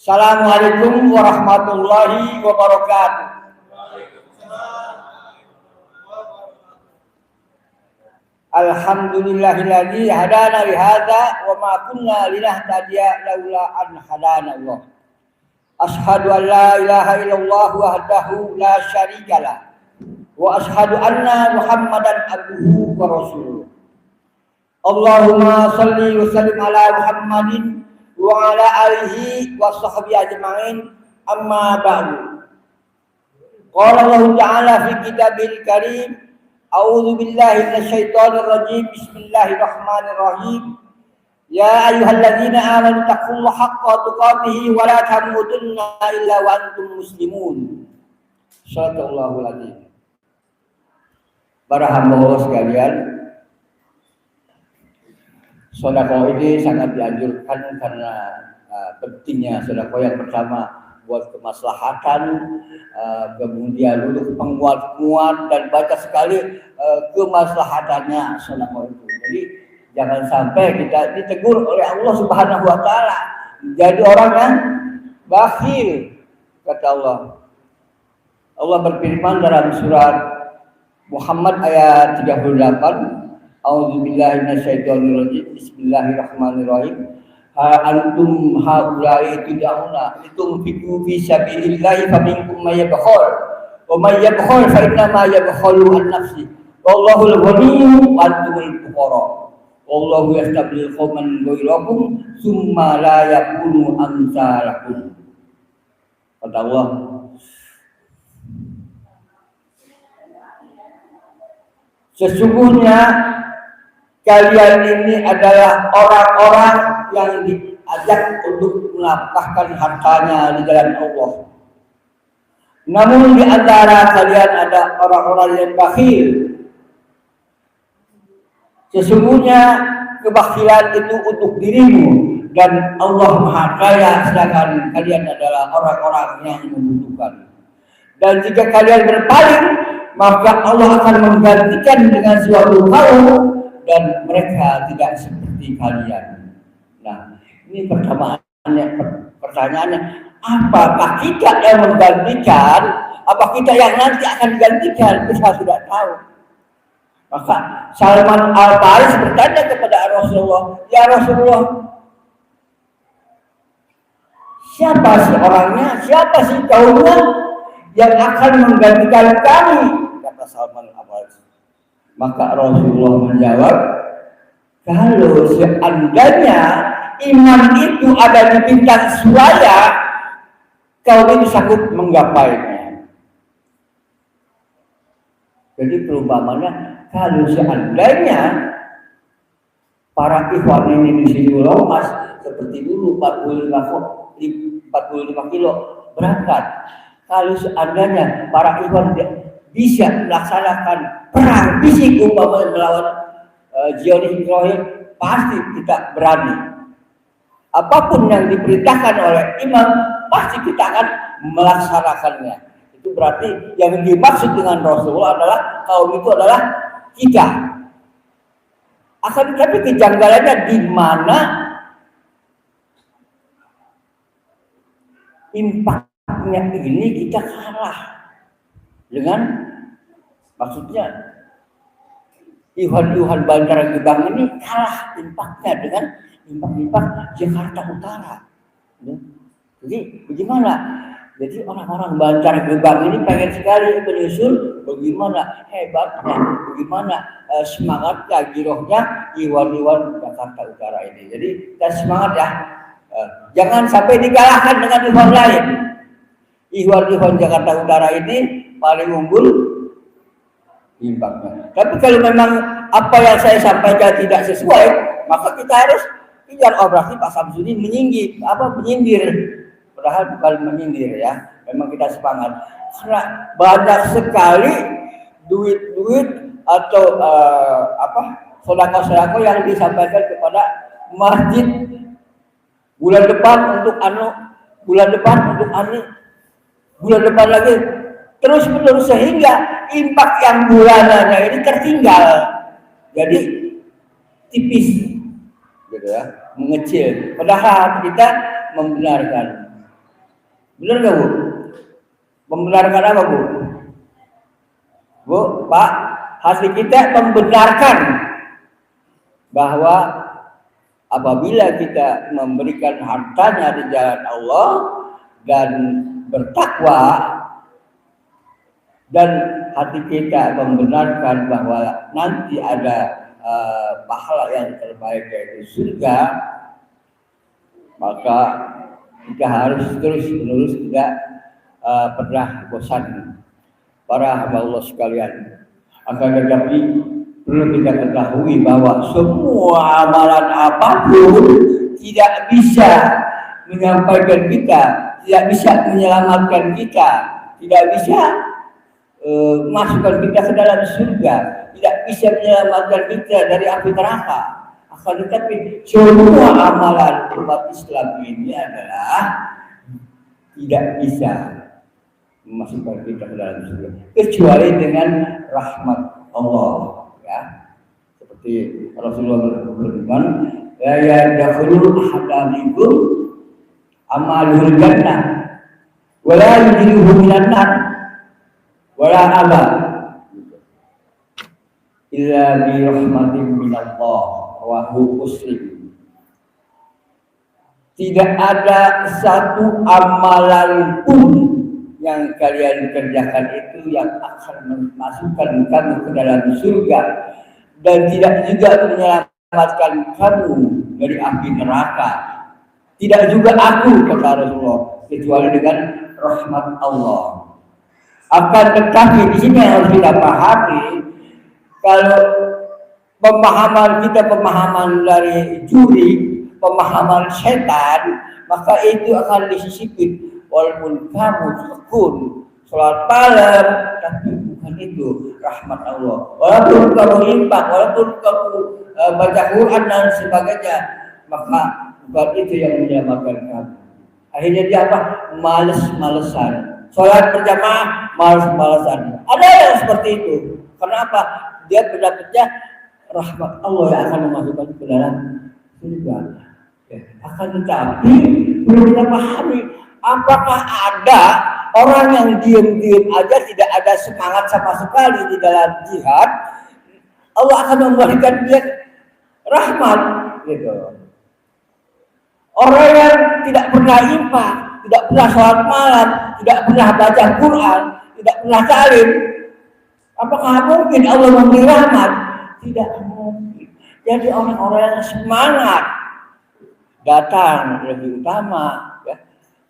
Assalamualaikum warahmatullahi wabarakatuh. Alhamdulillahilladzi hadana li hadza wa ma kunna linahtadiya laula an hadana Allah. Asyhadu an la ilaha illallah wahdahu la syarikalah wa asyhadu anna Muhammadan abduhu wa rasuluh. Allahumma shalli wa sallim ala Muhammadin wa ala alihi wa sahbihi ajma'in, amma ba'du. Qala Allah ta'ala fi kitabil karim, a'udzu billahi minasyaitonir rajim, bismillahirrahmanirrahim. Ya ayyuhalladzina amanu taqullaha haqqa tuqatih wa la tamutunna illa wa antum muslimun. Shallallahul alaihi. Para hamba Allah sekalian, sedekah ini sangat dianjurkan karena pentingnya sedekah. Yang pertama buat kemaslahatan, kemudian untuk penguat-penguat dan banyak sekali kemaslahatannya sedekah itu. Jadi jangan sampai kita ditegur oleh Allah Subhanahu wa taala jadi orang yang bakhil. Kata Allah. Allah berfirman dalam surat Muhammad ayat 38, A'udzu billahi minasyaitonir rajim. Bismillahirrahmanirrahim. Antum haula'i tud'auna litunfiqu fi sabilillahi faminkum may yabkhal wa may yabkhal fa inna ma yabkhalu an nafsi. Wallahul ghaniyyu wa antumul fuqara. Wallahu yastabil qauman ghayrakum tsumma la yakunu amsalakum. Kata Allah, sesungguhnya kalian ini adalah orang-orang yang diajak untuk menafkahkan hartanya di jalan Allah. Namun di antara kalian ada orang-orang yang bakhil. Sesungguhnya kebakhilan itu untuk dirimu dan Allah Maha Kaya, sedangkan kalian adalah orang-orang yang membutuhkan. Dan jika kalian berpaling, maka Allah akan menggantikan dengan suatu kaum dan mereka tidak seperti kalian. Nah, ini pertanyaannya, apakah kita yang menggantikan? Apa kita yang nanti akan digantikan? Kita sudah tahu. Maka Salman Al-Faris bertanya kepada Rasulullah, ya Rasulullah, siapa sih orangnya? Siapa sih kaumnya yang akan menggantikan kami? Kata Salman Al-Faris. Maka Rasulullah menjawab, kalau seandainya iman itu ada di bintang suraya, kau itu sanggup menggapainya. Jadi perumpamannya, kalau seandainya para ikhwan ini di sini lomas seperti dulu 45 kilo berangkat. Kalau seandainya para ikhwan bisa melaksanakan perang fisik umpamanya melawan Zionis Israel, pasti kita berani. Apapun yang diperintahkan oleh imam, pasti kita akan melaksanakannya. Itu berarti yang dimaksud dengan Rasulullah adalah kaum itu adalah kita. Akan tetapi kejanggalannya di mana impaknya ini kita kalah dengan, maksudnya Iwan Bantar Gebang ini kalah impaknya dengan impak Jakarta Utara. Jadi bagaimana? Jadi orang-orang Bantar Gebang ini pengen sekali menyusul bagaimana hebatnya, bagaimana semangatnya, girohnya Iwan Jakarta Utara ini. Jadi kita semangat ya. Jangan sampai dikalahkan dengan Iwan lain. Iwan Jakarta Utara ini paling unggul impaknya. Tapi kalau memang apa yang saya sampaikan tidak sesuai, maka kita harus kejar. Berarti Pak Samsudin menyindir. Padahal bukan menyindir ya. Memang kita semangat. Karena banyak sekali duit atau sedekah-sedekah yang disampaikan kepada masjid. Bulan depan untuk bulan depan lagi, terus menerus, sehingga impak yang bulanannya ini tertinggal, jadi tipis, gitu ya, mengecil. Padahal kita membenarkan Benar nggak Bu? Membenarkan apa Bu? Bu, Pak, hati kita membenarkan bahwa apabila kita memberikan hartanya di jalan Allah dan bertakwa, dan hati kita membenarkan bahwa nanti ada pahala yang terbaik yaitu surga, maka kita harus terus-menerus tidak pernah bosan. Para hamba Allah sekalian, akan tetapi perlu kita ketahui bahwa semua amalan apapun tidak bisa menyampaikan kita, tidak bisa menyelamatkan kita, tidak bisa masukkan kita ke dalam surga, tidak bisa menyelamatkan kita dari api neraka. Akan tetapi semua amalan umat Islam ini adalah tidak bisa memasukkan kita ke dalam surga kecuali dengan rahmat Allah, ya. Seperti Rasulullah berfirman, la yadkhulul ahadakum amalul jannah wa la yudkhiluhu minan nar wa la aba illa bi rahmatin minallah wa huwa muslim. Tidak ada satu amalan pun yang kalian kerjakan itu yang akan memasukkan kamu ke dalam surga dan tidak juga menyelamatkan kamu dari api neraka. Tidak juga aku, kata Rasulullah, kecuali dengan rahmat Allah. Akan tetapi di sini harus kita pahami, kalau pemahaman kita pemahaman dari juri, pemahaman setan, maka itu akan disisipin. Walaupun kamu tekun sholat malam, tapi bukan itu rahmat Allah. Walaupun kamu infak, walaupun kamu baca Quran dan sebagainya, maka bukan itu yang menyelamatkan kamu. Akhirnya dia apa? Males-malesan. Sholat berjamaah, males-malesan. Ada yang seperti itu. Kenapa? Dia pendapatnya rahmat Allah yang akan memasukkan ke dalam surga. Ya, akan tetapi perlu kita pahami, apakah ada orang yang diam-diam aja tidak ada semangat sama sekali di dalam jihad, Allah akan memberikan dia rahmat, gitu. Orang yang tidak pernah infak, tidak pernah sholat malam, tidak pernah baca Quran, tidak pernah salim, apakah mungkin Allah memberi rahmat? Tidak mungkin. Jadi orang-orang yang semangat datang lebih utama, ya.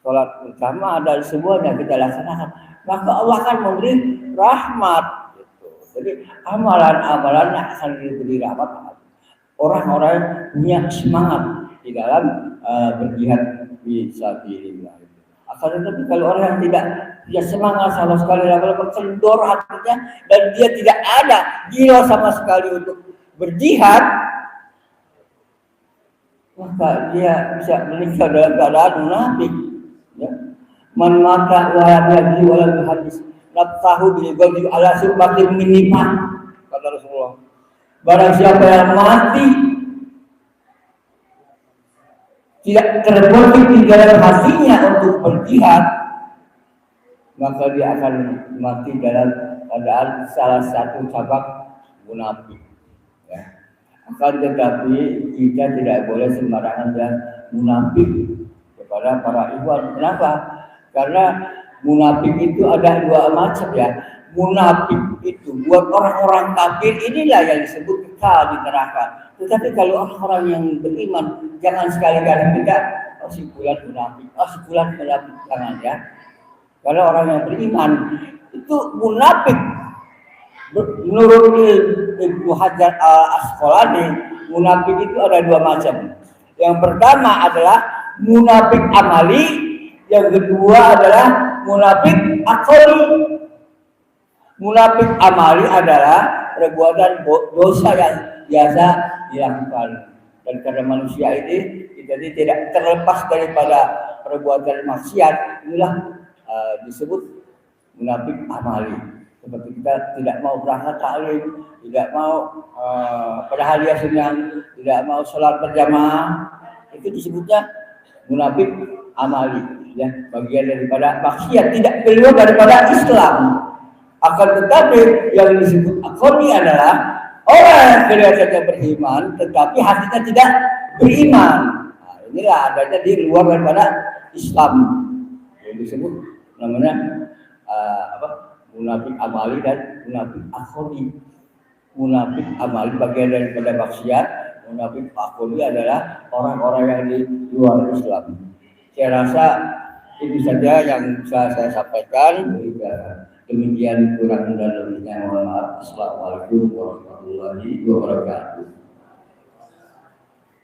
Sholat utama dan semuanya kita laksanakan, maka Allah akan memberi rahmat, gitu. Jadi amalan-amalannya akan diberi rahmat. Orang-orang punya semangat di dalam berjihad fisabilillah. Akan tetapi kalau orang yang tidak punya semangat sama sekali, lalu kendor hatinya dan dia tidak ada jiwa sama sekali untuk berjihad, maka dia bisa meninggal dalam keadaan munafik. Ya. Man mata wa lam wa lam hadis nafsahu bil ghadri ala surbatin min nifaq, kata Rasulullah. Barang siapa yang mati tidak terbetik di dalam hatinya untuk berjihad, maka dia akan mati dalam keadaan salah satu cabang munafik. Ya. Akan tetapi kita tidak boleh sembarangan dan munafik kepada para ikhwan. Kenapa? Karena munafik itu ada dua macam, ya. Munafik itu buat orang-orang kafir inilah yang disebut kekal di neraka. Tetapi kalau orang-orang yang beriman, jangan sekali-kali kita si fulan munafik, si fulan munafik, jangan, ya. Kalau orang yang beriman itu munafik, menurut Ibnu Hajar Al-Asqalani, munafik itu ada dua macam. Yang pertama adalah munafik amali, yang kedua adalah munafik akali. Munafik amali adalah perbuatan dosa yang biasa dilakukan, dan karena manusia ini jadi tidak terlepas daripada perbuatan maksiat, inilah disebut munafik amali. Seperti kita tidak mau berangkat taklim, tidak mau padahal dia senang, tidak mau sholat berjamaah, itu disebutnya munafik amali. ya, bagian daripada maksiat, tidak keluar daripada Islam. Akan tetapi yang disebut akhoni adalah orang yang kelihatannya beriman tetapi hatinya tidak beriman. Nah, inilah adanya di luar daripada Islam. Yang disebut namanya munafik amali dan munafik akhoni. Munafik amali bagian daripada maksiat, munafik akhoni adalah orang-orang yang di luar Islam. Saya rasa itu saja yang bisa saya sampaikan. Demikian kurang dan lebihnya, mohon maaf. Assalamualaikum warahmatullahi wabarakatuh.